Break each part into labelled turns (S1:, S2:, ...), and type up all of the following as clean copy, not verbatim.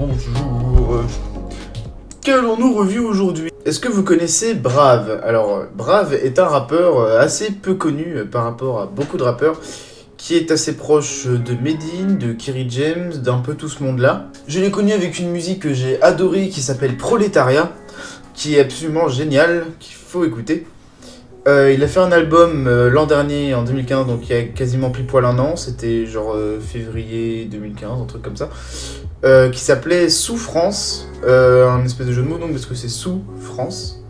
S1: bonjour. Qu'allons-nous review aujourd'hui? Est-ce que vous connaissez Brave? Alors, Brave est un rappeur assez peu connu par rapport à beaucoup de rappeurs, qui est assez proche de Medine, de Kerry James, d'un peu tout ce monde-là. Je l'ai connu avec une musique que j'ai adorée qui s'appelle Prolétariat, qui est absolument géniale, qu'il faut écouter. Il a fait un album l'an dernier, en 2015, donc il y a quasiment pile poil un an, c'était genre février 2015, un truc comme ça, qui s'appelait Souffrance, un espèce de jeu de mots donc parce que c'est Sous France,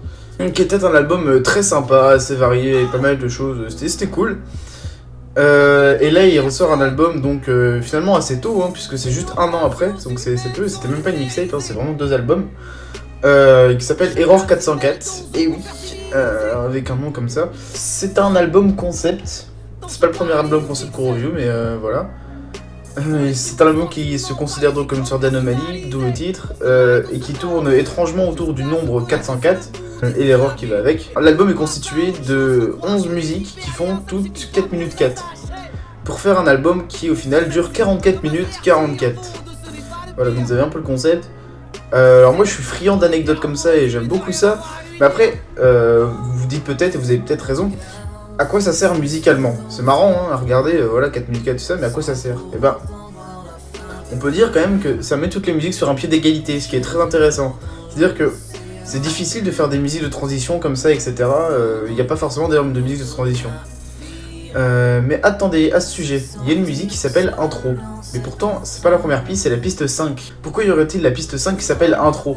S1: qui était un album très sympa, assez varié, avec pas mal de choses, c'était cool. Et là il ressort un album donc finalement assez tôt, hein, puisque c'est juste un an après, donc c'est peu, c'était même pas une mixtape, hein, c'est vraiment 2 albums, qui s'appelle Error 404, et oui, avec un nom comme ça. C'est un album concept, c'est pas le premier album concept qu'on review, mais voilà. C'est un album qui se considère donc comme une sorte d'anomalie, d'où le titre, et qui tourne étrangement autour du nombre 404 et l'erreur qui va avec. L'album est constitué de 11 musiques qui font toutes 4 minutes 4, pour faire un album qui au final dure 44 minutes 44. Voilà, vous avez un peu le concept. Alors moi je suis friand d'anecdotes comme ça et j'aime beaucoup ça, mais après vous vous dites peut-être, et vous avez peut-être raison, à quoi ça sert musicalement? C'est marrant hein, à regarder, voilà 4 minutes 4 tout ça, mais à quoi ça sert? Et ben, on peut dire quand même que ça met toutes les musiques sur un pied d'égalité, ce qui est très intéressant. C'est-à-dire que c'est difficile de faire des musiques de transition comme ça, etc. Il n'y a pas forcément de musique de transition. Mais attendez, à ce sujet, il y a une musique qui s'appelle Intro. Mais pourtant, c'est pas la première piste, c'est la piste 5. Pourquoi y aurait-il la piste 5 qui s'appelle Intro?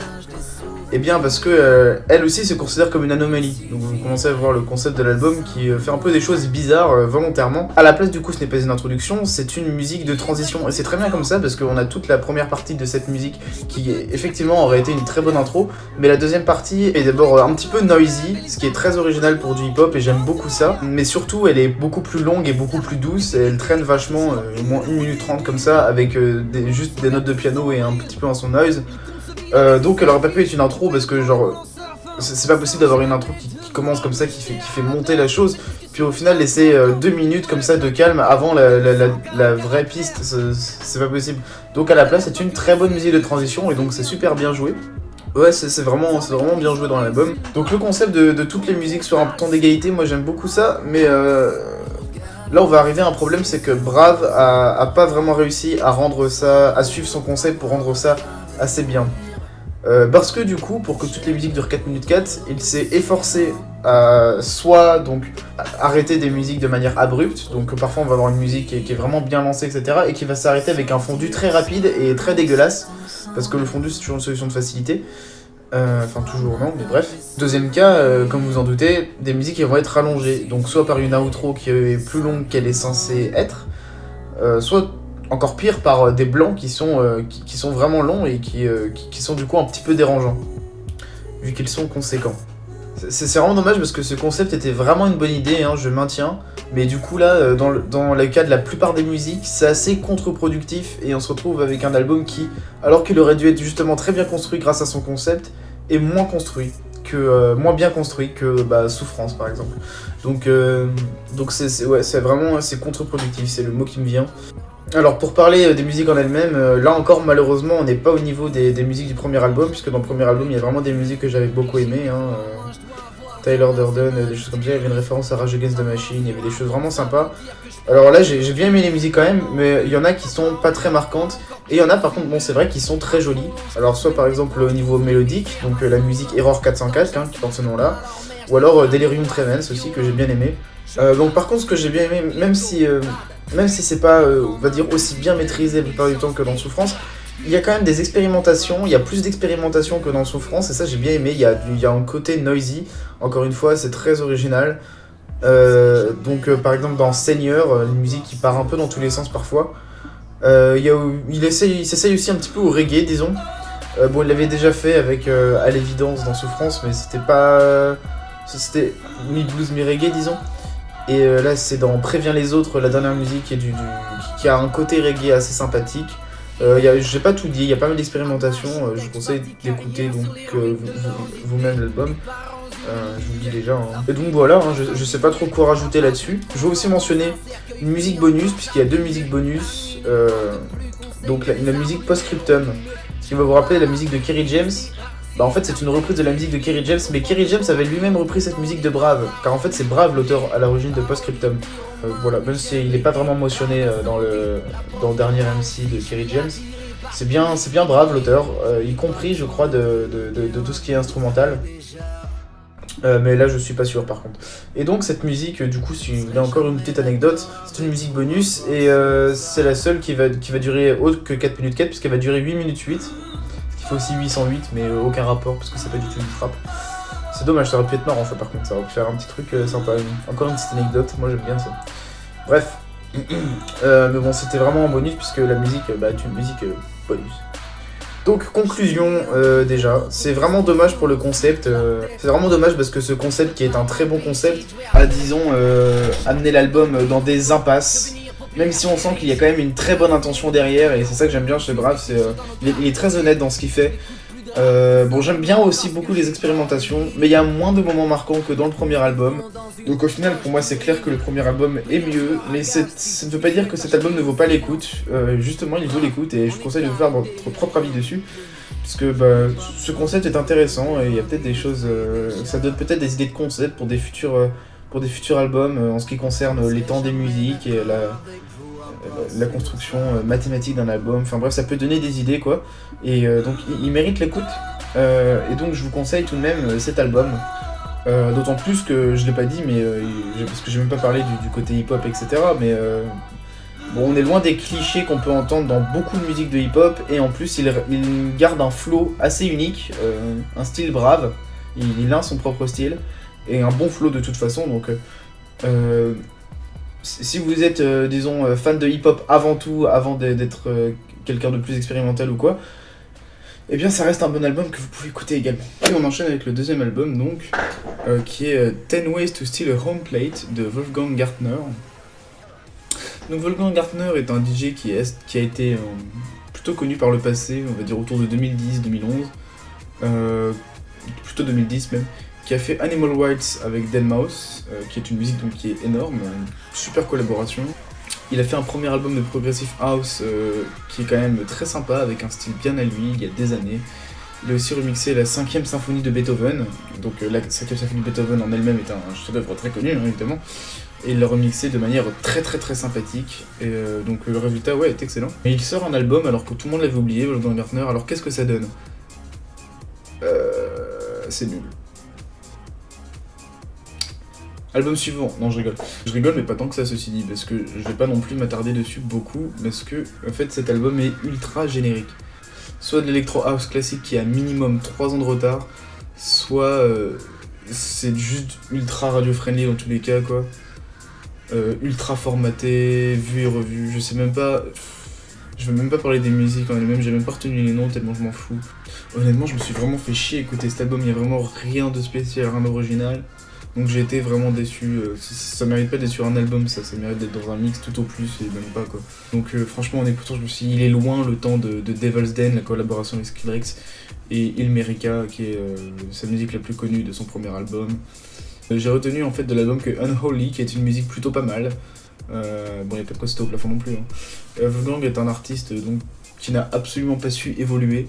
S1: Eh bien parce que elle aussi se considère comme une anomalie. Donc vous commencez à voir le concept de l'album qui fait un peu des choses bizarres volontairement. À la place du coup ce n'est pas une introduction, c'est une musique de transition. Et c'est très bien comme ça parce qu'on a toute la première partie de cette musique qui effectivement aurait été une très bonne intro. Mais la deuxième partie est d'abord un petit peu noisy, ce qui est très original pour du hip-hop et j'aime beaucoup ça. Mais surtout elle est beaucoup plus longue et beaucoup plus douce. Et elle traîne vachement, au moins 1 minute 30 comme ça, avec juste des notes de piano et un petit peu un son noise. Donc elle aurait pas pu être une intro parce que genre c'est pas possible d'avoir une intro qui commence comme ça, qui fait monter la chose, puis au final laisser 2 minutes comme ça de calme avant la vraie piste, c'est pas possible. Donc à la place c'est une très bonne musique de transition et donc c'est super bien joué. Ouais, c'est vraiment bien joué dans l'album. Donc le concept de toutes les musiques sur un ton d'égalité, moi j'aime beaucoup ça, mais là on va arriver à un problème, c'est que Brave a pas vraiment réussi à rendre ça, à suivre son concept pour rendre ça assez bien. Parce que du coup, pour que toutes les musiques durent 4 minutes 4, il s'est efforcé à soit donc arrêter des musiques de manière abrupte, donc parfois on va avoir une musique qui est vraiment bien lancée, etc., et qui va s'arrêter avec un fondu très rapide et très dégueulasse, parce que le fondu c'est toujours une solution de facilité. Enfin toujours non, mais bref. Deuxième cas, comme vous en doutez, des musiques qui vont être rallongées, donc soit par une outro qui est plus longue qu'elle est censée être, soit encore pire par des blancs qui sont vraiment longs et qui sont du coup un petit peu dérangeants, vu qu'ils sont conséquents. C'est vraiment dommage parce que ce concept était vraiment une bonne idée, hein, je maintiens, mais du coup là, dans le cas de la plupart des musiques, c'est assez contre-productif et on se retrouve avec un album qui, alors qu'il aurait dû être justement très bien construit grâce à son concept, est moins moins bien construit que Souffrance par exemple. Donc c'est vraiment contre-productif, c'est le mot qui me vient. Alors pour parler des musiques en elles-mêmes, là encore malheureusement on n'est pas au niveau des musiques du premier album, puisque dans le premier album il y a vraiment des musiques que j'avais beaucoup aimées, hein, Tyler Durden, des choses comme ça, il y avait une référence à Rage Against the Machine, il y avait des choses vraiment sympas. Alors là j'ai bien aimé les musiques quand même, mais il y en a qui sont pas très marquantes, et il y en a par contre, bon c'est vrai, qui sont très jolies. Alors soit par exemple au niveau mélodique, donc la musique Error 404, hein, qui porte ce nom là, ou alors Delirium Tremens aussi, que j'ai bien aimé. Donc par contre ce que j'ai bien aimé, même si c'est pas, on va dire, aussi bien maîtrisé la plupart du temps que dans Souffrance, il y a quand même des expérimentations, il y a plus d'expérimentations que dans Souffrance, et ça j'ai bien aimé, il y a un côté noisy, encore une fois, c'est très original. Par exemple dans Seigneur, une musique qui part un peu dans tous les sens parfois, il s'essaye aussi un petit peu au reggae, disons. Bon, il l'avait déjà fait avec À l'évidence dans Souffrance, mais c'était mi-blues mi-reggae, disons. Et là c'est dans Préviens les autres, la dernière musique qui a un côté reggae assez sympathique. J'ai pas tout dit, il y a pas mal d'expérimentations, je vous conseille d'écouter donc vous-même l'album. Je vous le dis déjà. Hein. Et donc voilà, hein, je sais pas trop quoi rajouter là-dessus. Je vais aussi mentionner une musique bonus, puisqu'il y a 2 musiques bonus. donc la musique post-scriptum. Ce qui va vous rappeler la musique de Kerry James. Bah en fait c'est une reprise de la musique de Kerry James, mais Kerry James avait lui-même repris cette musique de Brave, car en fait c'est Brave l'auteur à l'origine de Postscriptum. Voilà, même s'il n'est pas vraiment mentionné dans le dernier MC de Kerry James, c'est bien Brave l'auteur, y compris je crois de tout ce qui est instrumental. Mais là je suis pas sûr par contre. Et donc cette musique, du coup, si vous voulez encore une petite anecdote, c'est une musique bonus et c'est la seule qui va durer autre que 4 minutes 4 puisqu'elle va durer 8 minutes 8. Il faut aussi 808 mais aucun rapport parce que c'est pas du tout une frappe. C'est dommage, ça aurait pu être marrant ça par contre, ça aurait pu faire un petit truc sympa. Encore une petite anecdote, moi j'aime bien ça. Bref, mais bon c'était vraiment en bonus puisque la musique est une musique bonus. Donc conclusion déjà, c'est vraiment dommage pour le concept, c'est vraiment dommage parce que ce concept qui est un très bon concept a disons amené l'album dans des impasses. Même si on sent qu'il y a quand même une très bonne intention derrière, et c'est ça que j'aime bien chez Brave, il est très honnête dans ce qu'il fait. Bon, j'aime bien aussi beaucoup les expérimentations, mais il y a moins de moments marquants que dans le premier album. Donc au final, pour moi, c'est clair que le premier album est mieux, mais ça ne veut pas dire que cet album ne vaut pas l'écoute. Justement, il vaut l'écoute, et je vous conseille de vous faire votre propre avis dessus. Puisque ce concept est intéressant, et il y a peut-être des choses... ça donne peut-être des idées de concept pour des futurs albums en ce qui concerne les temps des musiques et la construction mathématique d'un album. Enfin bref, ça peut donner des idées quoi. Et donc il mérite l'écoute. Et donc je vous conseille tout de même cet album. D'autant plus que je l'ai pas dit, mais parce que j'ai même pas parlé du côté hip-hop, etc. Mais bon, on est loin des clichés qu'on peut entendre dans beaucoup de musique de hip-hop. Et en plus, il garde un flow assez unique, un style Brave. Il a son propre style. Et un bon flow de toute façon, donc si vous êtes, disons, fan de hip-hop avant tout, avant d'être quelqu'un de plus expérimental ou quoi, eh bien ça reste un bon album que vous pouvez écouter également. Et on enchaîne avec le deuxième album, donc, qui est 10 Ways to Steal a Home Plate de Wolfgang Gartner. Donc Wolfgang Gartner est un DJ qui a été plutôt connu par le passé, on va dire autour de 2010-2011, plutôt 2010 même, qui a fait Animal Rights avec Deadmau5, qui est une musique donc, qui est énorme, une super collaboration. Il a fait un premier album de Progressive House qui est quand même très sympa, avec un style bien à lui, il y a des années. Il a aussi remixé la 5e symphonie de Beethoven, donc la 5e symphonie de Beethoven en elle-même est un chef-d'œuvre très connu, hein, évidemment. Et il l'a remixé de manière très sympathique, et donc le résultat ouais, est excellent. Et il sort un album alors que tout le monde l'avait oublié, Wolfgang Gartner, alors qu'est-ce que ça donne ? C'est nul. Album suivant, non je rigole. Je rigole mais pas tant que ça ceci dit, parce que je vais pas non plus m'attarder dessus beaucoup, parce que en fait cet album est ultra générique. Soit de l'électro house classique qui a minimum 3 ans de retard, soit c'est juste ultra radio-friendly dans tous les cas quoi. Ultra formaté, vu et revu, je sais même pas... Je vais même pas parler des musiques en elles-mêmes, j'ai même pas retenu les noms tellement je m'en fous. Honnêtement je me suis vraiment fait chier à écouter cet album, il y a vraiment rien de spécial, rien d'original. Donc j'ai été vraiment déçu, ça mérite pas d'être sur un album ça mérite d'être dans un mix tout au plus et même pas quoi. Donc franchement en écoutant je me suis dit il est loin le temps de Devil's Den, la collaboration avec Skrillex et Ilmerica qui est sa musique la plus connue de son premier album. J'ai retenu en fait de l'album que Unholy qui est une musique plutôt pas mal. Bon il y a pas de quoi c'était au plafond non plus. Wolfgang est un artiste donc, qui n'a absolument pas su évoluer.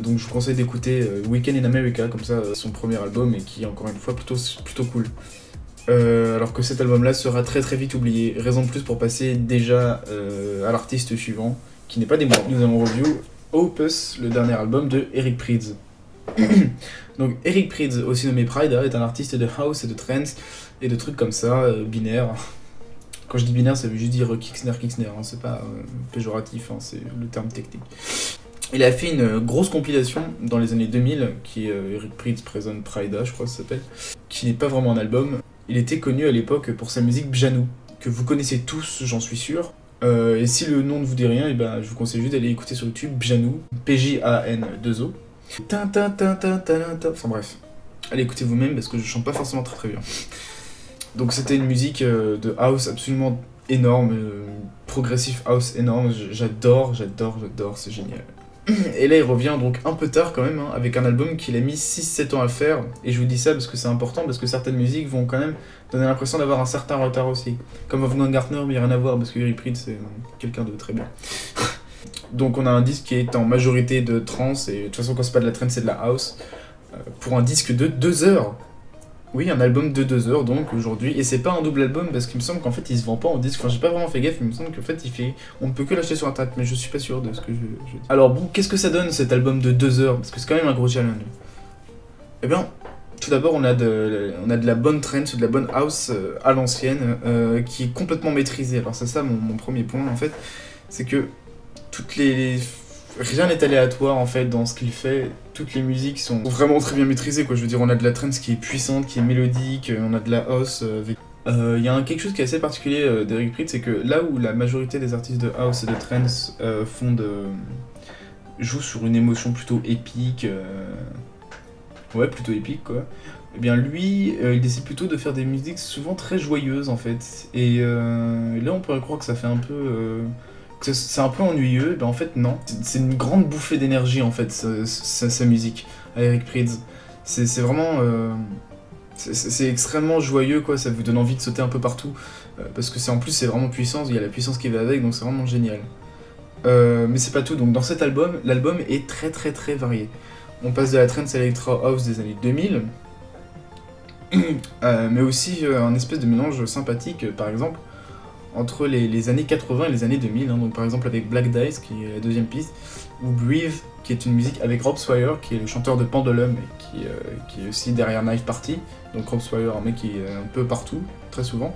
S1: Donc je vous conseille d'écouter Weekend in America, comme ça, son premier album, et qui est encore une fois plutôt cool. Alors que cet album-là sera très vite oublié. Raison de plus pour passer déjà à l'artiste suivant, qui n'est pas des moindres. Nous allons review Opus, le dernier album de Eric Prydz. Donc Eric Prydz, aussi nommé Pryda, est un artiste de house et de trance et de trucs comme ça, binaire. Quand je dis binaire, ça veut juste dire kicksner, hein, c'est pas péjoratif, hein, c'est le terme technique. Il a fait une grosse compilation dans les années 2000, qui est Eric Prydz Present Pryda, je crois que ça s'appelle, qui n'est pas vraiment un album. Il était connu à l'époque pour sa musique Bjanou, que vous connaissez tous, j'en suis sûr. Et si le nom ne vous dit rien, et ben, je vous conseille juste d'aller écouter sur YouTube Bjanou, P-J-A-N-2-O. Enfin bref, allez écouter vous-même parce que je chante pas forcément très bien. Donc c'était une musique de house absolument énorme, progressive house énorme, j'adore, c'est génial. Et là il revient donc un peu tard quand même, hein, avec un album qu'il a mis 6-7 ans à faire, et je vous dis ça parce que c'est important, parce que certaines musiques vont quand même donner l'impression d'avoir un certain retard aussi. Comme Wolfgang Gartner, mais il n'y a rien à voir, parce que Eric Prydz c'est quelqu'un de très bien. Donc on a un disque qui est en majorité de trance, et de toute façon quand c'est pas de la trance c'est de la house. Pour un disque de 2 heures. Oui, un album de 2 heures donc aujourd'hui, et c'est pas un double album parce qu'il me semble qu'en fait il se vend pas en disque, enfin j'ai pas vraiment fait gaffe, mais il me semble qu'en fait on ne peut que l'acheter sur internet, mais je suis pas sûr de ce que je dis. Alors bon, qu'est-ce que ça donne cet album de 2 heures, parce que c'est quand même un gros challenge. Eh bien, tout d'abord on a de la bonne trance, de la bonne house à l'ancienne, qui est complètement maîtrisée. Alors c'est ça mon premier point en fait, c'est que rien n'est aléatoire en fait dans ce qu'il fait. Toutes les musiques sont vraiment très bien maîtrisées quoi. Je veux dire, on a de la trance qui est puissante, qui est mélodique, on a de la house avec... Il y a quelque chose qui est assez particulier d'Eric Prydz, c'est que là où la majorité des artistes de house et de trance jouent sur une émotion plutôt épique, ouais plutôt épique quoi, eh bien lui, il décide plutôt de faire des musiques souvent très joyeuses en fait. Et là on pourrait croire que ça fait un peu... que c'est un peu ennuyeux, ben en fait non. C'est une grande bouffée d'énergie en fait, sa musique, à Eric Prydz. C'est vraiment... c'est extrêmement joyeux quoi, ça vous donne envie de sauter un peu partout. Parce que en plus c'est vraiment puissant, il y a la puissance qui va avec, donc c'est vraiment génial. Mais c'est pas tout, donc dans cet album, l'album est très très très varié. On passe de la trance electro house des années 2000, mais aussi un espèce de mélange sympathique, par exemple, entre les années 80 et les années 2000, hein, donc par exemple avec Black Dice, qui est la deuxième piste, ou Breathe, qui est une musique avec Rob Swire, qui est le chanteur de Pendulum, et qui est aussi derrière Knife Party. Donc Rob Swire, un mec qui est un peu partout, très souvent.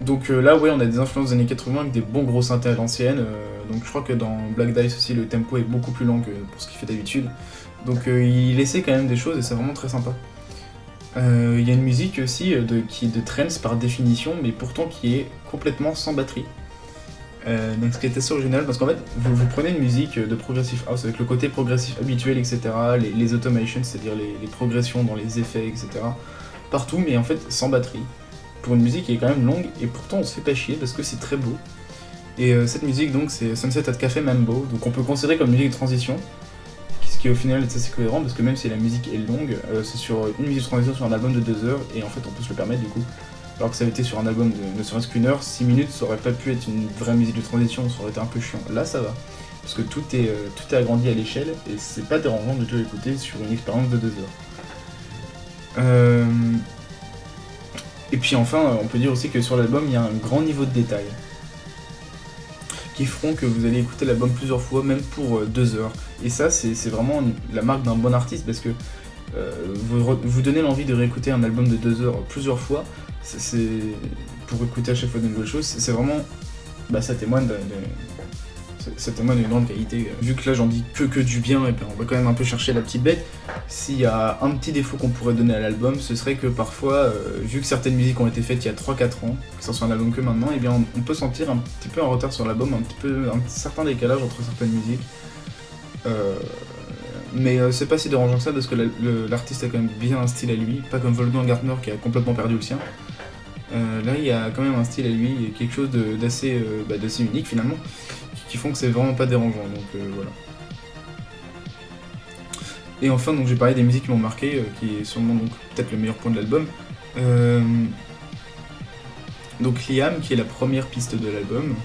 S1: Donc là, ouais, on a des influences des années 80 avec des bons gros synthés à l'ancienne. Donc je crois que dans Black Dice aussi, le tempo est beaucoup plus lent que pour ce qu'il fait d'habitude. Donc il essaie quand même des choses et c'est vraiment très sympa. Il y a une musique aussi qui est de trance par définition, mais pourtant qui est complètement sans batterie. Donc ce qui est assez original, parce qu'en fait, vous prenez une musique de progressive house avec le côté progressif habituel, etc., les automations, c'est-à-dire les progressions dans les effets, etc., partout, mais en fait sans batterie. Pour une musique qui est quand même longue, et pourtant on se fait pas chier parce que c'est très beau. Et cette musique, donc, c'est Sunset at Café Mambo, donc on peut considérer comme musique de transition, ce qui au final est assez cohérent parce que même si la musique est longue, c'est sur une musique de transition sur un album de 2 heures, et en fait on peut se le permettre du coup. Alors que ça avait été sur un album de ne serait-ce qu'une heure, 6 minutes, ça aurait pas pu être une vraie musique de transition, ça aurait été un peu chiant. Là ça va, parce que tout est agrandi à l'échelle, et c'est pas dérangeant de tout écouter sur une expérience de 2 heures. Et puis enfin, on peut dire aussi que sur l'album, il y a un grand niveau de détail, qui feront que vous allez écouter l'album plusieurs fois, même pour 2 heures. Et ça, c'est vraiment la marque d'un bon artiste, parce que vous donnez l'envie de réécouter un album de 2 heures plusieurs fois, c'est pour écouter à chaque fois de nouvelles choses, c'est vraiment... Bah, ça témoigne d'une grande qualité. Vu que là j'en dis que du bien, et puis on va quand même un peu chercher la petite bête. S'il y a un petit défaut qu'on pourrait donner à l'album, ce serait que parfois, vu que certaines musiques ont été faites il y a 3-4 ans, que ça soit un album que maintenant, et bien on peut sentir un petit peu un retard sur l'album, un certain décalage entre certaines musiques. Mais c'est pas si dérangeant que ça, parce que l'artiste a quand même bien un style à lui, pas comme Wolfgang Gartner qui a complètement perdu le sien. Là il y a quand même un style à lui, quelque chose d'assez unique finalement, qui font que c'est vraiment pas dérangeant, donc voilà. Et enfin, donc j'ai parlé des musiques qui m'ont marqué, qui est sûrement donc peut-être le meilleur point de l'album. Donc Liam, qui est la première piste de l'album,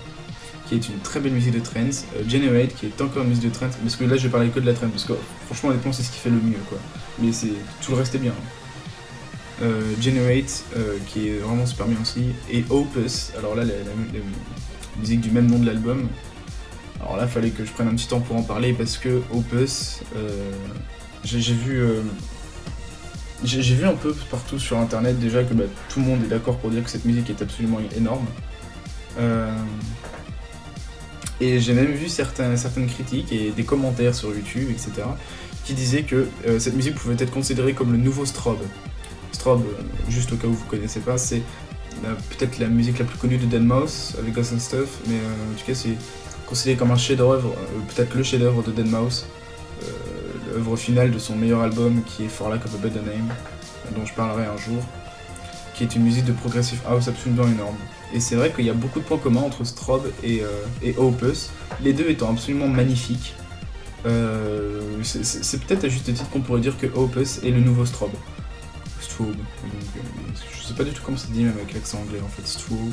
S1: qui est une très belle musique de trance. Generate, qui est encore une musique de trance, parce que là je vais parler que de la trance, parce que franchement honnêtement c'est ce qui fait le mieux quoi. Mais tout le reste est bien. Generate, qui est vraiment super bien aussi, et Opus, alors là la musique du même nom de l'album. Alors là, fallait que je prenne un petit temps pour en parler parce que Opus, j'ai vu un peu partout sur internet déjà que tout le monde est d'accord pour dire que cette musique est absolument énorme. Et j'ai même vu certaines critiques et des commentaires sur YouTube, etc., qui disaient que cette musique pouvait être considérée comme le nouveau Strobe. Strobe, juste au cas où vous connaissez pas, c'est peut-être la musique la plus connue de Deadmau5 avec Ghost and Stuff, mais en tout cas c'est considéré comme un chef-d'œuvre, peut-être le chef-d'œuvre de Deadmau5, l'œuvre finale de son meilleur album qui est For Lack of a Better Name, dont je parlerai un jour, qui est une musique de progressive house absolument énorme. Et c'est vrai qu'il y a beaucoup de points communs entre Strobe et Opus, les deux étant absolument magnifiques. C'est peut-être à juste titre qu'on pourrait dire que Opus est le nouveau Strobe. Strobe. Donc, je sais pas du tout comment ça dit même avec l'accent anglais en fait, Strobe.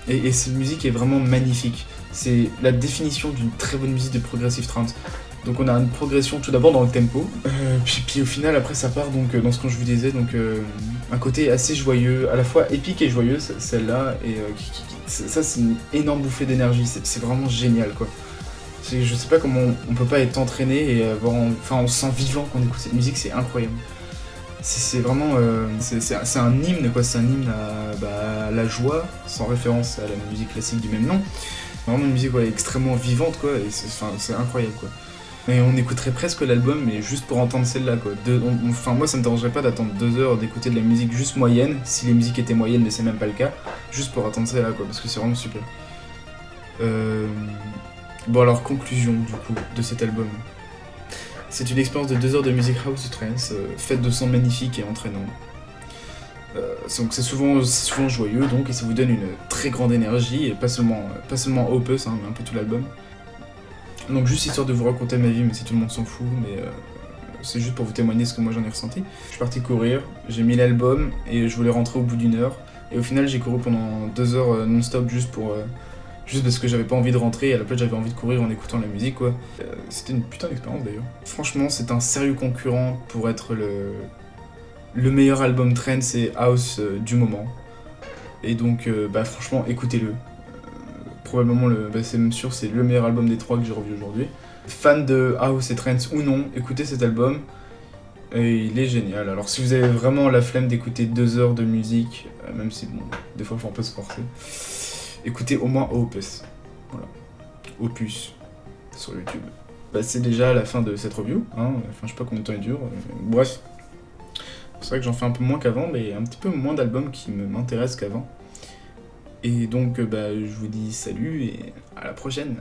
S1: Et cette musique est vraiment magnifique. C'est la définition d'une très bonne musique de progressive trance. Donc on a une progression tout d'abord dans le tempo, puis au final après ça part donc dans ce que je vous disais, donc un côté assez joyeux, à la fois épique et joyeux celle-là, et ça c'est une énorme bouffée d'énergie, c'est vraiment génial quoi. Je sais pas comment on peut pas être entraîné et avoir, enfin on se sent vivant quand on écoute cette musique, c'est incroyable. C'est vraiment, c'est un hymne quoi, c'est un hymne à la joie, sans référence à la musique classique du même nom. Vraiment une musique extrêmement vivante quoi, et c'est incroyable quoi. Et on écouterait presque l'album, mais juste pour entendre celle-là, quoi. Enfin, moi, ça me dérangerait pas d'attendre 2 heures d'écouter de la musique juste moyenne, si les musiques étaient moyennes, mais c'est même pas le cas, juste pour attendre celle-là, quoi, parce que c'est vraiment super. Bon, alors, conclusion, du coup, de cet album. C'est une expérience de 2 heures de musique house trance, faite de sons magnifiques et entraînants. Donc c'est souvent joyeux, donc, et ça vous donne une très grande énergie, et pas seulement Opus, hein, mais un peu tout l'album. Donc juste histoire de vous raconter ma vie, mais si tout le monde s'en fout, mais c'est juste pour vous témoigner ce que moi j'en ai ressenti. Je suis parti courir, j'ai mis l'album et je voulais rentrer au bout d'1 heure. Et au final j'ai couru pendant 2 heures non-stop juste parce que j'avais pas envie de rentrer et à la place j'avais envie de courir en écoutant la musique quoi. C'était une putain d'expérience d'ailleurs. Franchement c'est un sérieux concurrent pour être le meilleur album trance et house du moment. Et donc franchement écoutez-le. Probablement, c'est même sûr, c'est le meilleur album des 3 que j'ai revu aujourd'hui. Fan de house et trance ou non, écoutez cet album, et il est génial. Alors si vous avez vraiment la flemme d'écouter 2 heures de musique, même si bon, des fois il faut un peu se forcer, écoutez au moins Opus. Voilà. Opus, sur YouTube. C'est déjà la fin de cette review, hein. Enfin je sais pas combien de temps il dure, bref. C'est vrai que j'en fais un peu moins qu'avant, mais un petit peu moins d'albums qui m'intéressent qu'avant. Et donc, je vous dis salut et à la prochaine.